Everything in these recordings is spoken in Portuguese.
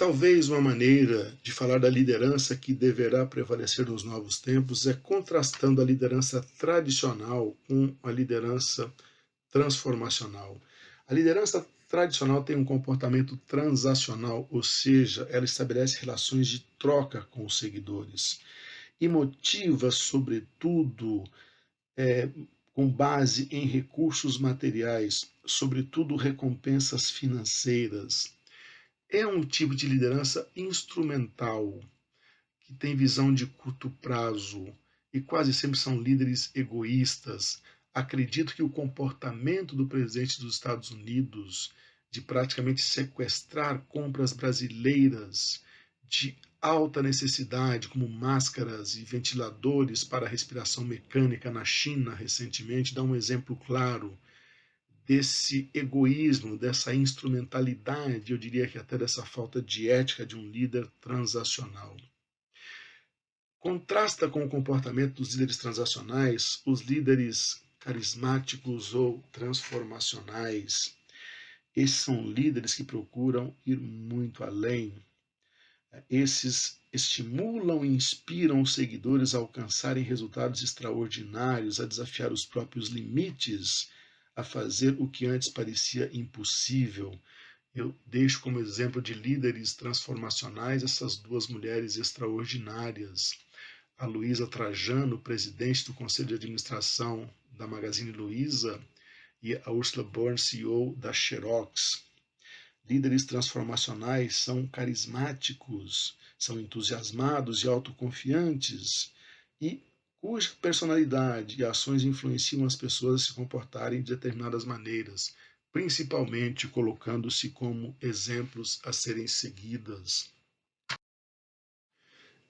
Talvez uma maneira de falar da liderança que deverá prevalecer nos novos tempos é contrastando a liderança tradicional com a liderança transformacional. A liderança tradicional tem um comportamento transacional, ou seja, ela estabelece relações de troca com os seguidores e motiva, sobretudo, com base em recursos materiais, sobretudo recompensas financeiras. É um tipo de liderança instrumental, que tem visão de curto prazo e quase sempre são líderes egoístas. Acredito que o comportamento do presidente dos Estados Unidos de praticamente sequestrar compras brasileiras de alta necessidade, como máscaras e ventiladores para respiração mecânica na China recentemente, dá um exemplo claro desse egoísmo, dessa instrumentalidade, eu diria que até dessa falta de ética de um líder transacional. Contrasta com o comportamento dos líderes transacionais os líderes carismáticos ou transformacionais. Esses são líderes que procuram ir muito além. Esses estimulam e inspiram os seguidores a alcançarem resultados extraordinários, a desafiar os próprios limites, a fazer o que antes parecia impossível. Eu deixo como exemplo de líderes transformacionais essas duas mulheres extraordinárias. A Luísa Trajano, presidente do Conselho de Administração da Magazine Luiza, e a Ursula Burns, CEO da Xerox. Líderes transformacionais são carismáticos, são entusiasmados e autoconfiantes e cuja personalidade e ações influenciam as pessoas a se comportarem de determinadas maneiras, principalmente colocando-se como exemplos a serem seguidas.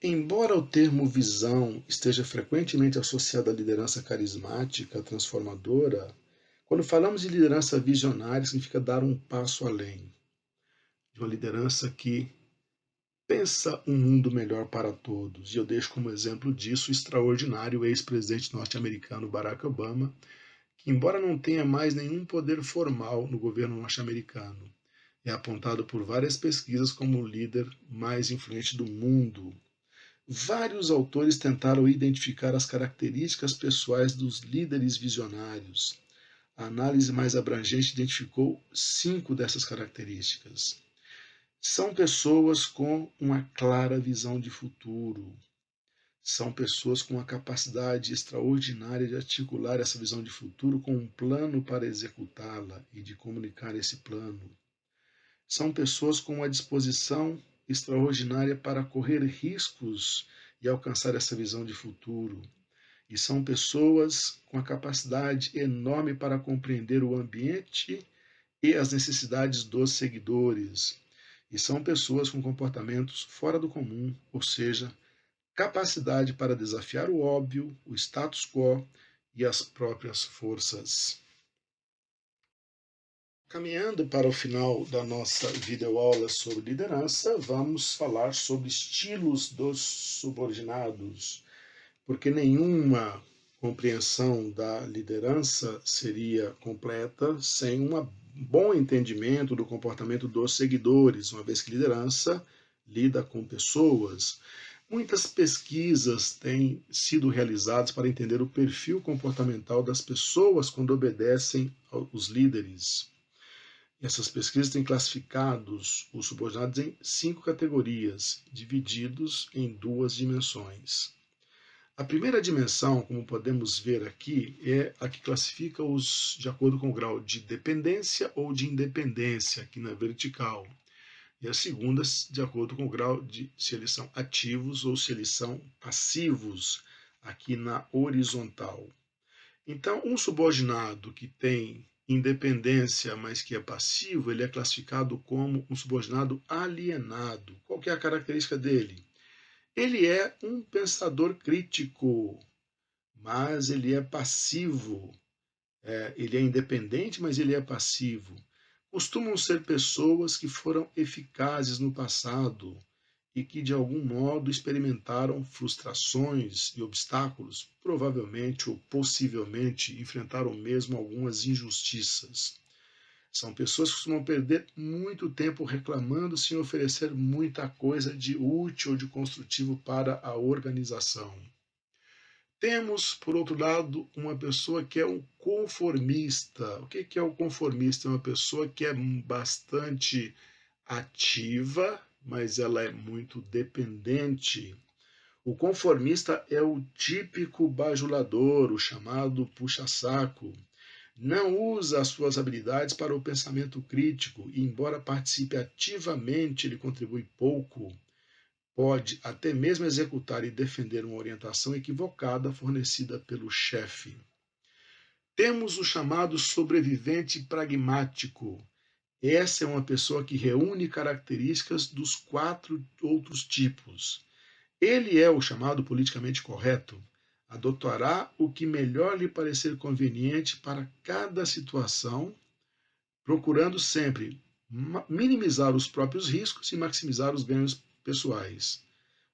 Embora o termo visão esteja frequentemente associado à liderança carismática, transformadora, quando falamos de liderança visionária, significa dar um passo além, de uma liderança que pensa um mundo melhor para todos. E eu deixo como exemplo disso o extraordinário ex-presidente norte-americano Barack Obama, que, embora não tenha mais nenhum poder formal no governo norte-americano, é apontado por várias pesquisas como o líder mais influente do mundo. Vários autores tentaram identificar as características pessoais dos líderes visionários. A análise mais abrangente identificou 5 dessas características. São pessoas com uma clara visão de futuro. São pessoas com uma capacidade extraordinária de articular essa visão de futuro com um plano para executá-la e de comunicar esse plano. São pessoas com uma disposição extraordinária para correr riscos e alcançar essa visão de futuro. E são pessoas com a capacidade enorme para compreender o ambiente e as necessidades dos seguidores. E são pessoas com comportamentos fora do comum, ou seja, capacidade para desafiar o óbvio, o status quo e as próprias forças. Caminhando para o final da nossa videoaula sobre liderança, vamos falar sobre estilos dos subordinados, porque nenhuma compreensão da liderança seria completa sem um bom entendimento do comportamento dos seguidores, uma vez que liderança lida com pessoas. Muitas pesquisas têm sido realizadas para entender o perfil comportamental das pessoas quando obedecem aos líderes. Essas pesquisas têm classificado os subordinados em 5 categorias, divididos em 2 dimensões. A primeira dimensão, como podemos ver aqui, é a que classifica-os de acordo com o grau de dependência ou de independência, aqui na vertical. E a segunda, de acordo com o grau de se eles são ativos ou se eles são passivos, aqui na horizontal. Então, um subordinado que tem independência, mas que é passivo, ele é classificado como um subordinado alienado. Qual que é a característica dele? Ele é um pensador crítico, mas ele é passivo. Ele é independente, mas ele é passivo. Costumam ser pessoas que foram eficazes no passado e que, de algum modo, experimentaram frustrações e obstáculos, provavelmente ou possivelmente enfrentaram mesmo algumas injustiças. São pessoas que costumam perder muito tempo reclamando sem oferecer muita coisa de útil ou de construtivo para a organização. Temos, por outro lado, uma pessoa que é um conformista. O que é o conformista? É uma pessoa que é bastante ativa, mas ela é muito dependente. O conformista é o típico bajulador, o chamado puxa-saco. Não usa as suas habilidades para o pensamento crítico e, embora participe ativamente, ele contribui pouco. Pode até mesmo executar e defender uma orientação equivocada fornecida pelo chefe. Temos o chamado sobrevivente pragmático. Essa é uma pessoa que reúne características dos 4 outros tipos. Ele é o chamado politicamente correto. Adotará o que melhor lhe parecer conveniente para cada situação, procurando sempre minimizar os próprios riscos e maximizar os ganhos pessoais.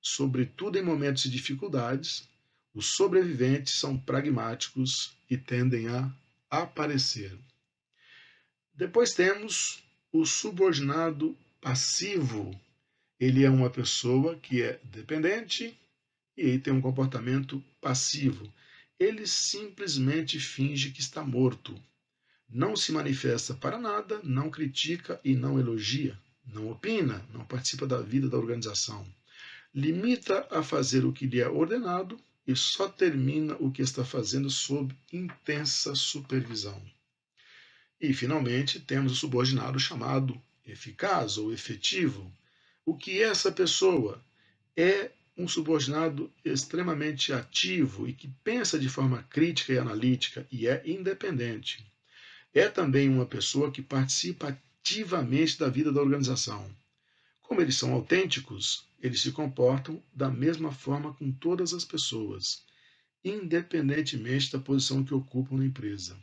Sobretudo em momentos de dificuldades, os sobreviventes são pragmáticos e tendem a aparecer. Depois temos o subordinado passivo. Ele é uma pessoa que é dependente e aí tem um comportamento passivo. Ele simplesmente finge que está morto. Não se manifesta para nada, não critica e não elogia, não opina, não participa da vida da organização. Limita a fazer o que lhe é ordenado e só termina o que está fazendo sob intensa supervisão. E, finalmente, temos o subordinado chamado eficaz ou efetivo. O que é essa pessoa? É um subordinado extremamente ativo e que pensa de forma crítica e analítica e é independente. É também uma pessoa que participa ativamente da vida da organização. Como eles são autênticos, eles se comportam da mesma forma com todas as pessoas, independentemente da posição que ocupam na empresa.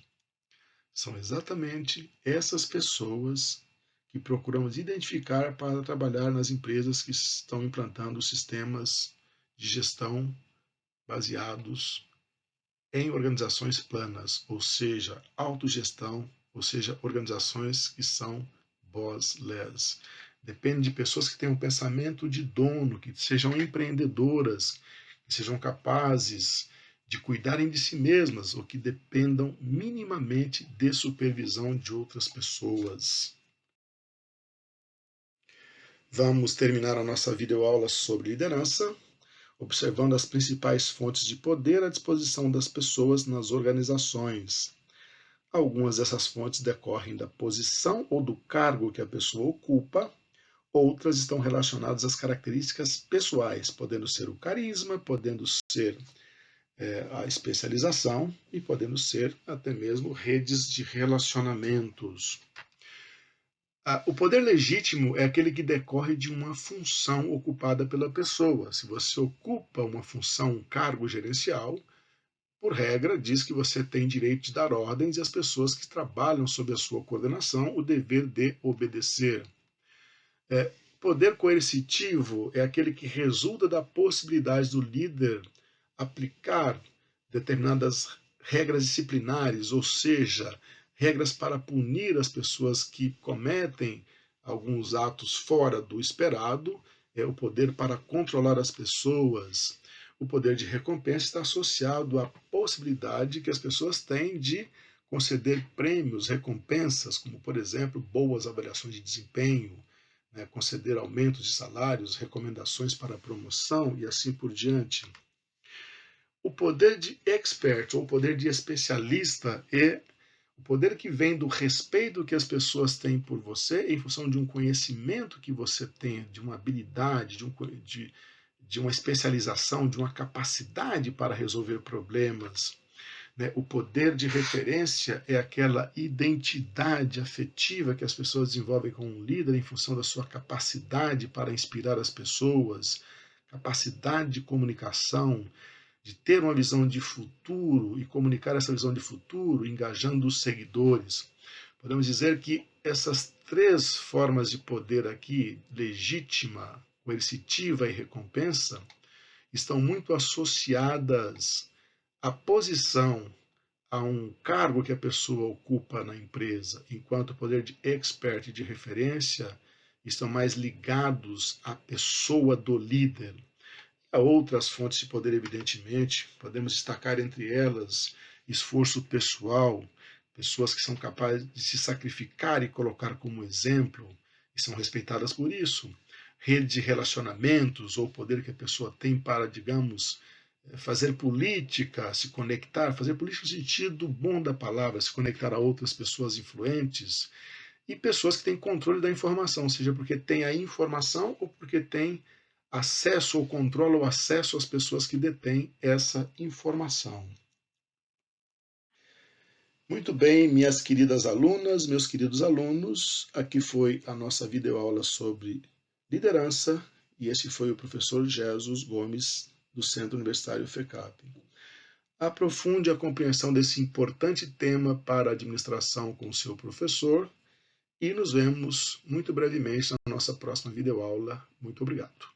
São exatamente essas pessoas que procuramos identificar para trabalhar nas empresas que estão implantando sistemas de gestão baseados em organizações planas, ou seja, autogestão, ou seja, organizações que são bossless. Depende de pessoas que tenham um pensamento de dono, que sejam empreendedoras, que sejam capazes de cuidarem de si mesmas ou que dependam minimamente de supervisão de outras pessoas. Vamos terminar a nossa videoaula sobre liderança, observando as principais fontes de poder à disposição das pessoas nas organizações. Algumas dessas fontes decorrem da posição ou do cargo que a pessoa ocupa, outras estão relacionadas às características pessoais, podendo ser o carisma, podendo ser a especialização e podendo ser até mesmo redes de relacionamentos. O poder legítimo é aquele que decorre de uma função ocupada pela pessoa. Se você ocupa uma função, um cargo gerencial, por regra, diz que você tem direito de dar ordens e as pessoas que trabalham sob a sua coordenação o dever de obedecer. Poder coercitivo é aquele que resulta da possibilidade do líder aplicar determinadas regras disciplinares, ou seja, regras para punir as pessoas que cometem alguns atos fora do esperado, é o poder para controlar as pessoas. O poder de recompensa está associado à possibilidade que as pessoas têm de conceder prêmios, recompensas, como, por exemplo, boas avaliações de desempenho, né, conceder aumentos de salários, recomendações para promoção e assim por diante. O poder de expert ou poder de especialista é o poder que vem do respeito que as pessoas têm por você em função de um conhecimento que você tem, de uma habilidade, de uma especialização, de uma capacidade para resolver problemas. Né? O poder de referência é aquela identidade afetiva que as pessoas desenvolvem com um líder em função da sua capacidade para inspirar as pessoas, capacidade de comunicação, de ter uma visão de futuro e comunicar essa visão de futuro, engajando os seguidores. Podemos dizer que essas 3 formas de poder aqui, legítima, coercitiva e recompensa, estão muito associadas à posição, a um cargo que a pessoa ocupa na empresa, enquanto o poder de expert e de referência estão mais ligados à pessoa do líder. Há outras fontes de poder, evidentemente, podemos destacar entre elas esforço pessoal, pessoas que são capazes de se sacrificar e colocar como exemplo e são respeitadas por isso. Rede de relacionamentos ou poder que a pessoa tem para, digamos, fazer política, se conectar, fazer política no sentido bom da palavra, se conectar a outras pessoas influentes e pessoas que têm controle da informação, seja porque tem a informação ou porque tem acesso ou controla o acesso às pessoas que detêm essa informação. Muito bem, minhas queridas alunas, meus queridos alunos, aqui foi a nossa videoaula sobre liderança e esse foi o professor Jesus Gomes, do Centro Universitário FECAP. Aprofunde a compreensão desse importante tema para a administração com o seu professor e nos vemos muito brevemente na nossa próxima videoaula. Muito obrigado.